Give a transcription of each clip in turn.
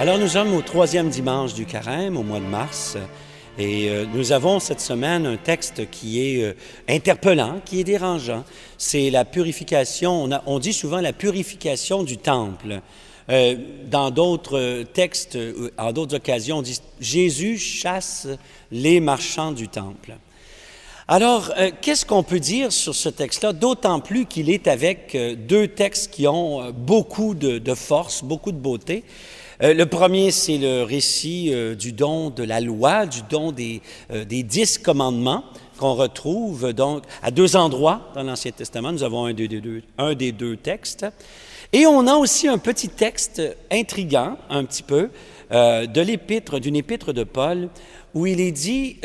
Alors, nous sommes au 3e dimanche du Carême, au mois de mars, et nous avons cette semaine un texte qui est interpellant, qui est dérangeant. C'est la purification, on dit souvent la purification du temple. Dans d'autres textes, en d'autres occasions, on dit « Jésus chasse les marchands du temple ». Alors, qu'est-ce qu'on peut dire sur ce texte-là, d'autant plus qu'il est avec deux textes qui ont beaucoup de force, beaucoup de beauté. Le premier, c'est le récit du don de la loi, du don des 10 commandements qu'on retrouve donc à deux endroits dans l'Ancien Testament. Nous avons un des deux textes. Et on a aussi un petit texte intriguant, un petit peu, d'une épître de Paul, où il est dit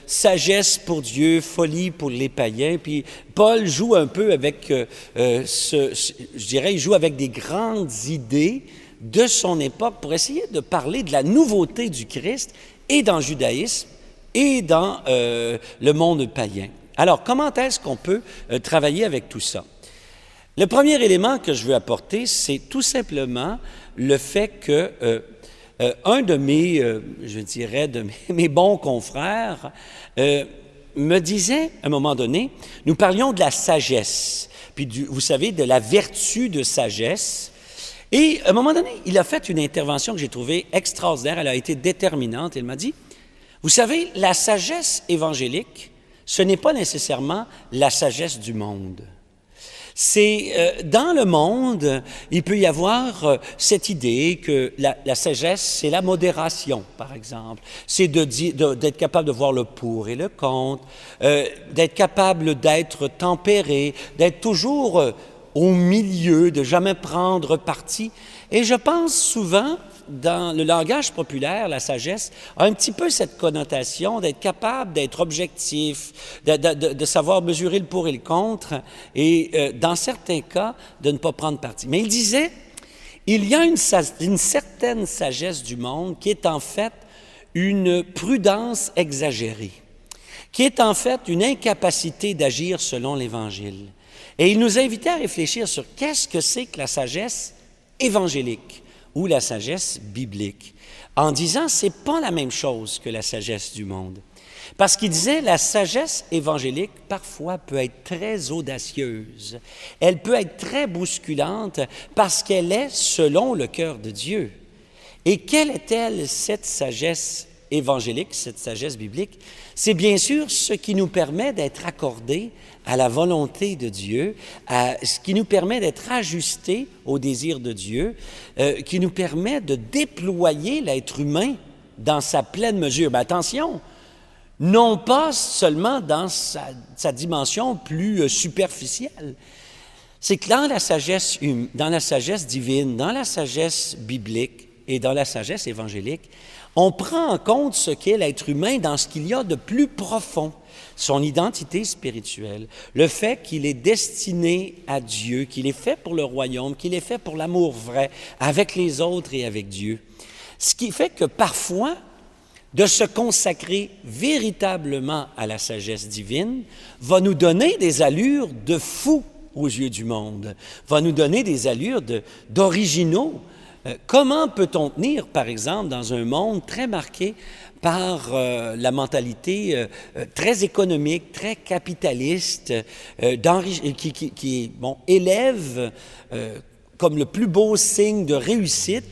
sagesse pour Dieu, folie pour les païens. Puis Paul joue un peu avec, je dirais, il joue avec des grandes idées de son époque pour essayer de parler de la nouveauté du Christ et dans le judaïsme et dans le monde païen. Alors, comment est-ce qu'on peut travailler avec tout ça? Le premier élément que je veux apporter, c'est tout simplement le fait que un de mes, je dirais, de mes bons confrères me disait, à un moment donné, nous parlions de la sagesse, puis vous savez, de la vertu de sagesse. Et à un moment donné, il a fait une intervention que j'ai trouvée extraordinaire, elle a été déterminante. Il m'a dit, vous savez, la sagesse évangélique, ce n'est pas nécessairement la sagesse du monde. C'est dans le monde, il peut y avoir cette idée que la sagesse, c'est la modération, par exemple. C'est d'être capable de voir le pour et le contre, d'être capable d'être tempéré, d'être toujours au milieu, de jamais prendre parti. Et je pense souvent, dans le langage populaire, la sagesse a un petit peu cette connotation d'être capable d'être objectif, de savoir mesurer le pour et le contre, et dans certains cas, de ne pas prendre parti. Mais il disait, il y a une certaine sagesse du monde qui est en fait une prudence exagérée, qui est en fait une incapacité d'agir selon l'Évangile. Et il nous invitait à réfléchir sur qu'est-ce que c'est que la sagesse évangélique ou la sagesse biblique, en disant c'est pas la même chose que la sagesse du monde. Parce qu'il disait la sagesse évangélique parfois peut être très audacieuse, elle peut être très bousculante parce qu'elle est selon le cœur de Dieu. Et quelle est-elle cette sagesse évangélique, cette sagesse biblique? C'est bien sûr ce qui nous permet d'être accordés à la volonté de Dieu, ce qui nous permet d'être ajustés au désir de Dieu, qui nous permet de déployer l'être humain dans sa pleine mesure. Mais attention, non pas seulement dans sa dimension plus superficielle. C'est que dans la sagesse divine, dans la sagesse biblique et dans la sagesse évangélique, on prend en compte ce qu'est l'être humain dans ce qu'il y a de plus profond, son identité spirituelle, le fait qu'il est destiné à Dieu, qu'il est fait pour le royaume, qu'il est fait pour l'amour vrai, avec les autres et avec Dieu. Ce qui fait que parfois, de se consacrer véritablement à la sagesse divine va nous donner des allures de fous aux yeux du monde, va nous donner des allures d'originaux. Comment peut-on tenir, par exemple, dans un monde très marqué par la mentalité très économique, très capitaliste, qui élève comme le plus beau signe de réussite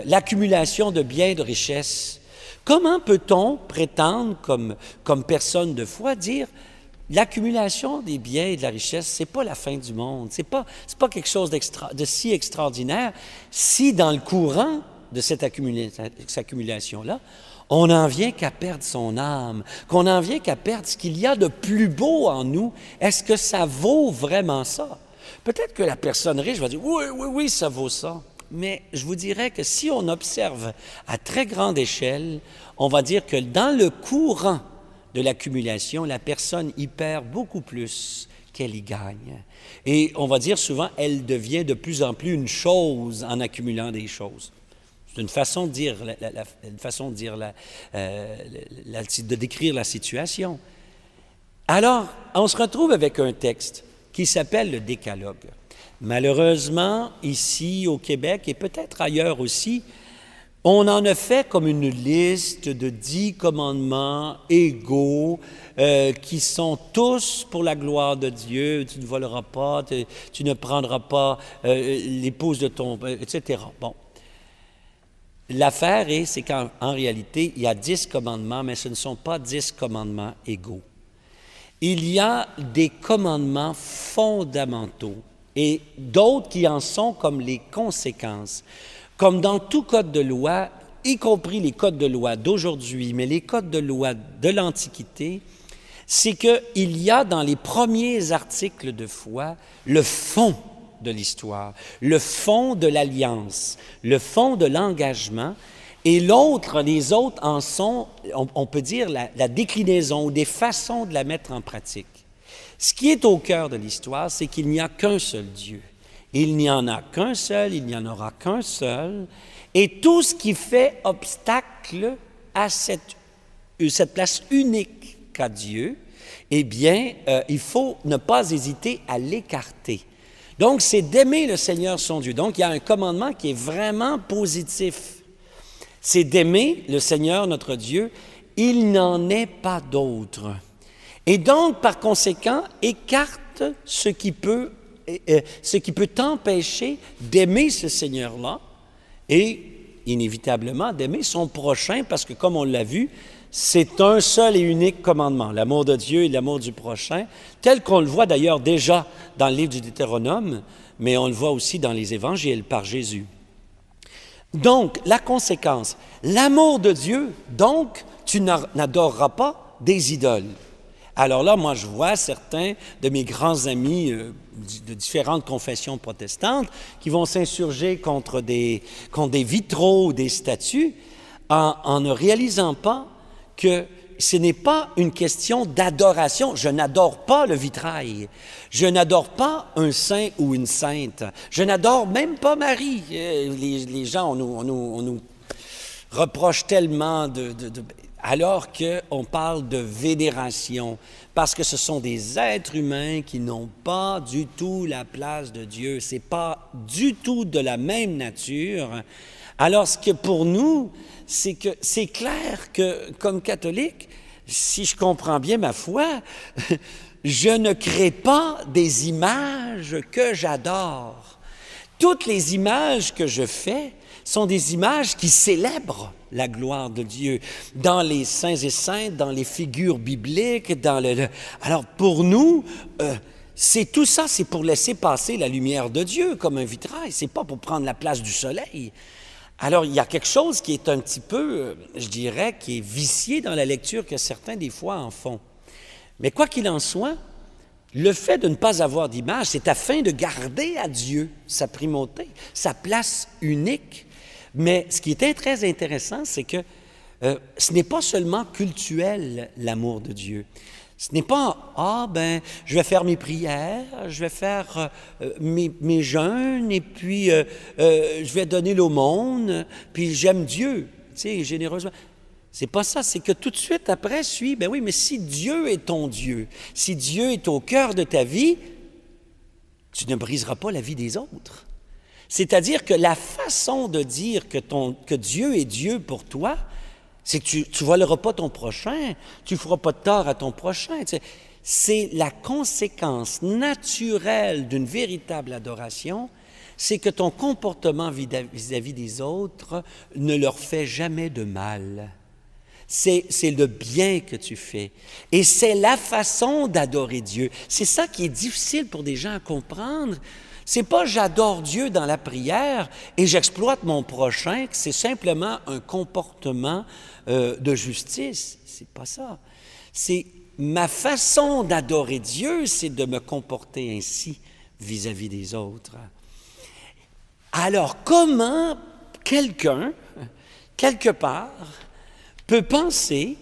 l'accumulation de biens et de richesses? Comment peut-on prétendre, comme personne de foi, dire l'accumulation des biens et de la richesse, c'est pas la fin du monde, c'est pas quelque chose de si extraordinaire si dans le courant de cette accumulation-là, on n'en vient qu'à perdre son âme, qu'on n'en vient qu'à perdre ce qu'il y a de plus beau en nous. Est-ce que ça vaut vraiment ça? Peut-être que la personne riche va dire « Oui, ça vaut ça ». Mais je vous dirais que si on observe à très grande échelle, on va dire que dans le courant de l'accumulation, la personne y perd beaucoup plus qu'elle y gagne. Et on va dire souvent, elle devient de plus en plus une chose en accumulant des choses. C'est une façon de dire, de décrire la situation. Alors, on se retrouve avec un texte qui s'appelle le Décalogue. Malheureusement, ici au Québec et peut-être ailleurs aussi, On en a fait comme une liste de 10 commandements égaux qui sont tous pour la gloire de Dieu. Tu ne voleras pas, tu ne prendras pas l'épouse de ton... etc. Bon. L'affaire c'est qu'en réalité, il y a 10 commandements, mais ce ne sont pas 10 commandements égaux. Il y a des commandements fondamentaux et d'autres qui en sont comme les conséquences. Comme dans tout code de loi, y compris les codes de loi d'aujourd'hui, mais les codes de loi de l'Antiquité, c'est qu'il y a dans les premiers articles de foi le fond de l'histoire, le fond de l'alliance, le fond de l'engagement, et les autres en sont, on peut dire, la déclinaison ou des façons de la mettre en pratique. Ce qui est au cœur de l'histoire, c'est qu'il n'y a qu'un seul Dieu. Il n'y en a qu'un seul, il n'y en aura qu'un seul, et tout ce qui fait obstacle à cette place unique qu'a Dieu, eh bien, il faut ne pas hésiter à l'écarter. Donc, c'est d'aimer le Seigneur son Dieu. Donc, il y a un commandement qui est vraiment positif. C'est d'aimer le Seigneur notre Dieu. Il n'en est pas d'autre. Et donc, par conséquent, écarte ce qui peut t'empêcher d'aimer ce Seigneur-là et, inévitablement, d'aimer son prochain, parce que, comme on l'a vu, c'est un seul et unique commandement, l'amour de Dieu et l'amour du prochain, tel qu'on le voit d'ailleurs déjà dans le livre du Deutéronome, mais on le voit aussi dans les évangiles par Jésus. Donc, la conséquence, l'amour de Dieu, donc, tu n'adoreras pas des idoles. Alors là, moi, je vois certains de mes grands amis de différentes confessions protestantes qui vont s'insurger contre des vitraux ou des statues en ne réalisant pas que ce n'est pas une question d'adoration. Je n'adore pas le vitrail. Je n'adore pas un saint ou une sainte. Je n'adore même pas Marie. Les gens, on nous reproche tellement alors qu'on parle de vénération, parce que ce sont des êtres humains qui n'ont pas du tout la place de Dieu. Ce n'est pas du tout de la même nature. Alors, ce que pour nous, c'est que c'est clair que, comme catholique, si je comprends bien ma foi, je ne crée pas des images que j'adore. Toutes les images que je fais sont des images qui célèbrent la gloire de Dieu, dans les saints et saintes, dans les figures bibliques, Alors, pour nous, c'est tout ça, c'est pour laisser passer la lumière de Dieu comme un vitrail, c'est pas pour prendre la place du soleil. Alors, il y a quelque chose qui est un petit peu, je dirais, qui est vicié dans la lecture que certains, des fois, en font. Mais quoi qu'il en soit, le fait de ne pas avoir d'image, c'est afin de garder à Dieu sa primauté, sa place unique. Mais ce qui est très intéressant, c'est que ce n'est pas seulement cultuel, l'amour de Dieu. Ce n'est pas, je vais faire mes prières, je vais faire mes jeûnes, et puis je vais donner l'aumône, puis j'aime Dieu, tu sais, généreusement. C'est pas ça, c'est que tout de suite après suit, ben oui, mais si Dieu est ton Dieu, si Dieu est au cœur de ta vie, tu ne briseras pas la vie des autres. C'est-à-dire que la façon de dire que Dieu est Dieu pour toi, c'est que tu ne voleras pas ton prochain, tu ne feras pas de tort à ton prochain. Tu sais. C'est la conséquence naturelle d'une véritable adoration, c'est que ton comportement vis-à-vis des autres ne leur fait jamais de mal. C'est le bien que tu fais. Et c'est la façon d'adorer Dieu. C'est ça qui est difficile pour des gens à comprendre. C'est pas j'adore Dieu dans la prière et j'exploite mon prochain, que c'est simplement un comportement de justice. C'est pas ça. C'est ma façon d'adorer Dieu, c'est de me comporter ainsi vis-à-vis des autres. Alors, comment quelqu'un, quelque part, peut penser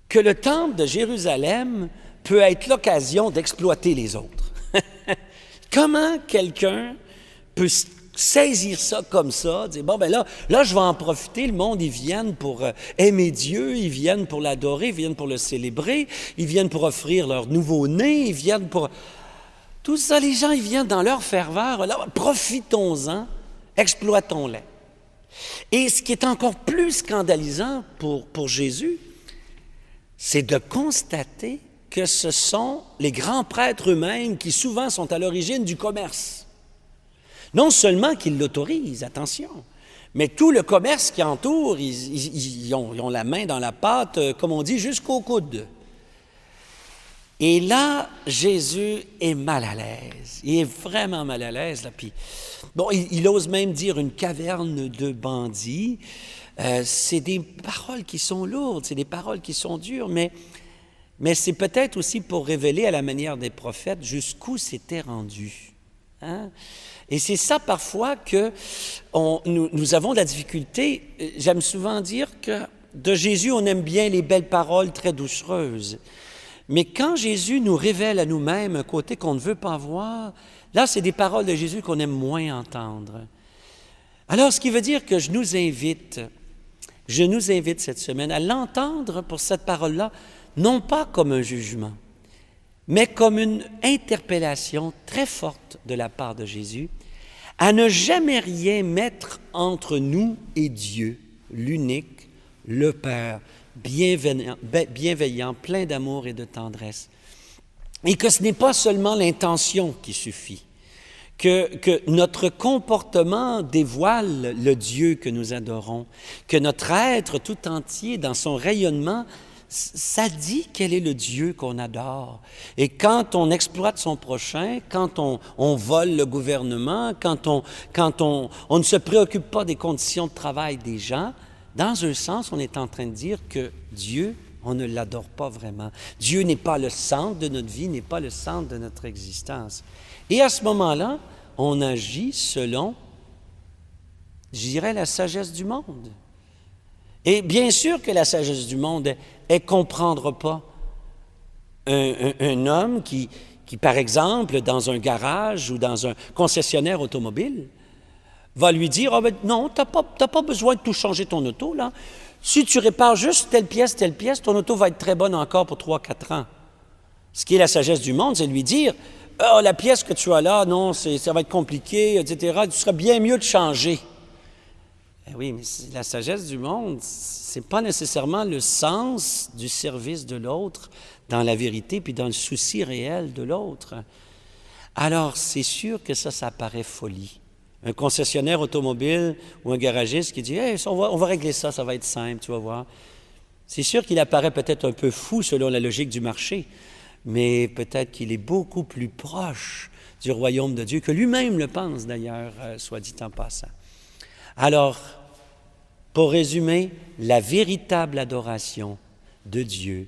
que le temple de Jérusalem peut être l'occasion d'exploiter les autres? Comment quelqu'un peut saisir ça comme ça, dire, bon, ben là, je vais en profiter, le monde, ils viennent pour aimer Dieu, ils viennent pour l'adorer, ils viennent pour le célébrer, ils viennent pour offrir leur nouveau-né, ils viennent pour... Tout ça, les gens, ils viennent dans leur ferveur, là, profitons-en, exploitons-les. Et ce qui est encore plus scandalisant pour Jésus, c'est de constater que ce sont les grands prêtres eux-mêmes qui souvent sont à l'origine du commerce. Non seulement qu'ils l'autorisent, attention, mais tout le commerce qui entoure, ils ont la main dans la pâte, comme on dit, jusqu'au coude. Et là, Jésus est mal à l'aise. Il est vraiment mal à l'aise. Là. Puis, bon, il ose même dire une caverne de bandits. C'est des paroles qui sont lourdes, c'est des paroles qui sont dures, mais c'est peut-être aussi pour révéler à la manière des prophètes jusqu'où c'était rendu. Hein? Et c'est ça parfois que nous avons de la difficulté. J'aime souvent dire que de Jésus, on aime bien les belles paroles très doucereuses. Mais quand Jésus nous révèle à nous-mêmes un côté qu'on ne veut pas voir, là, c'est des paroles de Jésus qu'on aime moins entendre. Alors, ce qui veut dire que je nous invite cette semaine à l'entendre pour cette parole-là, non pas comme un jugement, mais comme une interpellation très forte de la part de Jésus, à ne jamais rien mettre entre nous et Dieu, l'unique, le Père, bienveillant, plein d'amour et de tendresse. Et que ce n'est pas seulement l'intention qui suffit, que notre comportement dévoile le Dieu que nous adorons, que notre être tout entier, dans son rayonnement, ça dit quel est le Dieu qu'on adore. Et quand on exploite son prochain, quand on vole le gouvernement, quand on ne se préoccupe pas des conditions de travail des gens, dans un sens, on est en train de dire que Dieu, on ne l'adore pas vraiment. Dieu n'est pas le centre de notre vie, n'est pas le centre de notre existence. Et à ce moment-là, on agit selon, je dirais, la sagesse du monde. Et bien sûr que la sagesse du monde, elle ne comprendra pas un homme qui, par exemple, dans un garage ou dans un concessionnaire automobile, va lui dire « Ah ben non, tu n'as pas besoin de tout changer ton auto, là. Si tu répares juste telle pièce, ton auto va être très bonne encore pour 3-4 ans. » Ce qui est la sagesse du monde, c'est de lui dire « Ah, la pièce que tu as là, non, ça va être compliqué, etc. Tu serais bien mieux de changer. » Oui, mais la sagesse du monde, ce n'est pas nécessairement le sens du service de l'autre dans la vérité puis dans le souci réel de l'autre. Alors, c'est sûr que ça paraît folie. Un concessionnaire automobile ou un garagiste qui dit « Hey, on va régler ça, ça va être simple, tu vas voir. » C'est sûr qu'il apparaît peut-être un peu fou selon la logique du marché, mais peut-être qu'il est beaucoup plus proche du royaume de Dieu, que lui-même le pense d'ailleurs, soit dit en passant. Alors, pour résumer, la véritable adoration de Dieu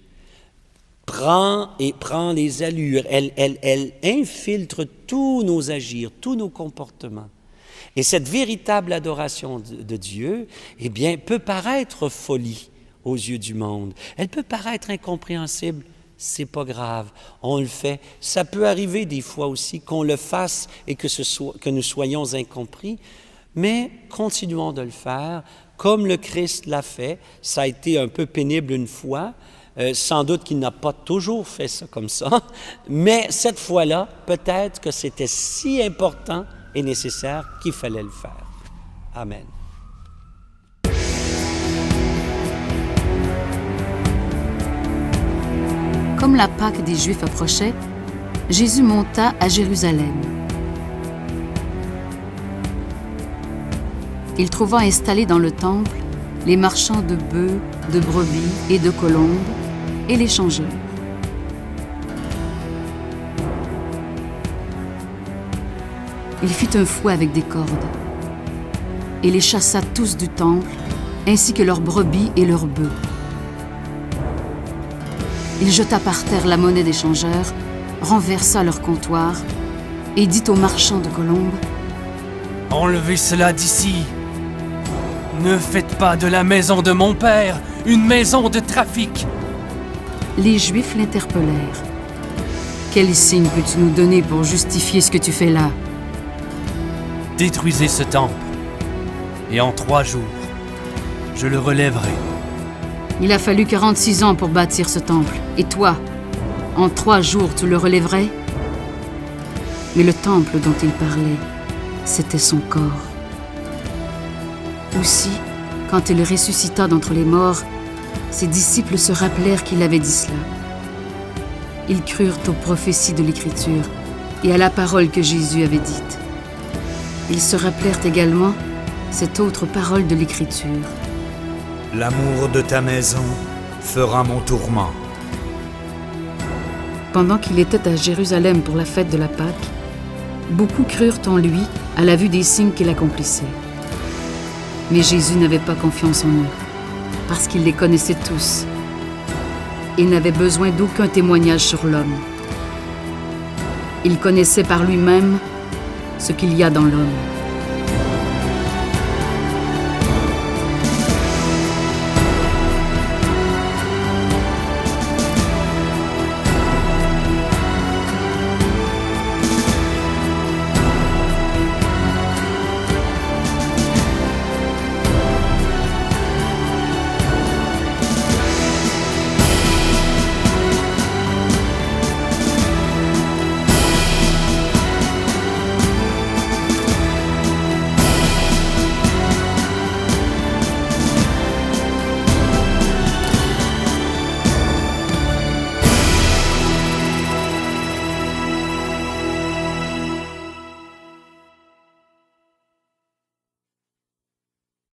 prend les allures, elle infiltre tous nos agirs, tous nos comportements. Et cette véritable adoration de Dieu, eh bien, peut paraître folie aux yeux du monde. Elle peut paraître incompréhensible. C'est pas grave, on le fait. Ça peut arriver des fois aussi qu'on le fasse et que nous soyons incompris, mais continuons de le faire comme le Christ l'a fait. Ça a été un peu pénible une fois, sans doute qu'il n'a pas toujours fait ça comme ça, mais cette fois-là, peut-être que c'était si important et nécessaire qu'il fallait le faire. Amen. Comme la Pâque des Juifs approchait, Jésus monta à Jérusalem. Il trouva installés dans le temple les marchands de bœufs, de brebis et de colombes et les changeurs. Il fit un fouet avec des cordes et les chassa tous du temple, ainsi que leurs brebis et leurs bœufs. Il jeta par terre la monnaie des changeurs, renversa leur comptoir et dit aux marchands de colombes : « Enlevez cela d'ici. Ne faites pas de la maison de mon père une maison de trafic. » Les Juifs l'interpellèrent. « Quel signe peux-tu nous donner pour justifier ce que tu fais là ? » Détruisez ce temple, et en 3 jours, je le relèverai. Il a fallu 46 ans pour bâtir ce temple. Et toi, en 3 jours, tu le relèverais ? Mais le temple dont il parlait, c'était son corps. Aussi, quand il ressuscita d'entre les morts, ses disciples se rappelèrent qu'il avait dit cela. Ils crurent aux prophéties de l'Écriture et à la parole que Jésus avait dite. Ils se rappelèrent également cette autre parole de l'Écriture. L'amour de ta maison fera mon tourment. Pendant qu'il était à Jérusalem pour la fête de la Pâque, beaucoup crurent en lui à la vue des signes qu'il accomplissait. Mais Jésus n'avait pas confiance en eux, parce qu'il les connaissait tous et n'avait besoin d'aucun témoignage sur l'homme. Il connaissait par lui-même ce qu'il y a dans l'homme.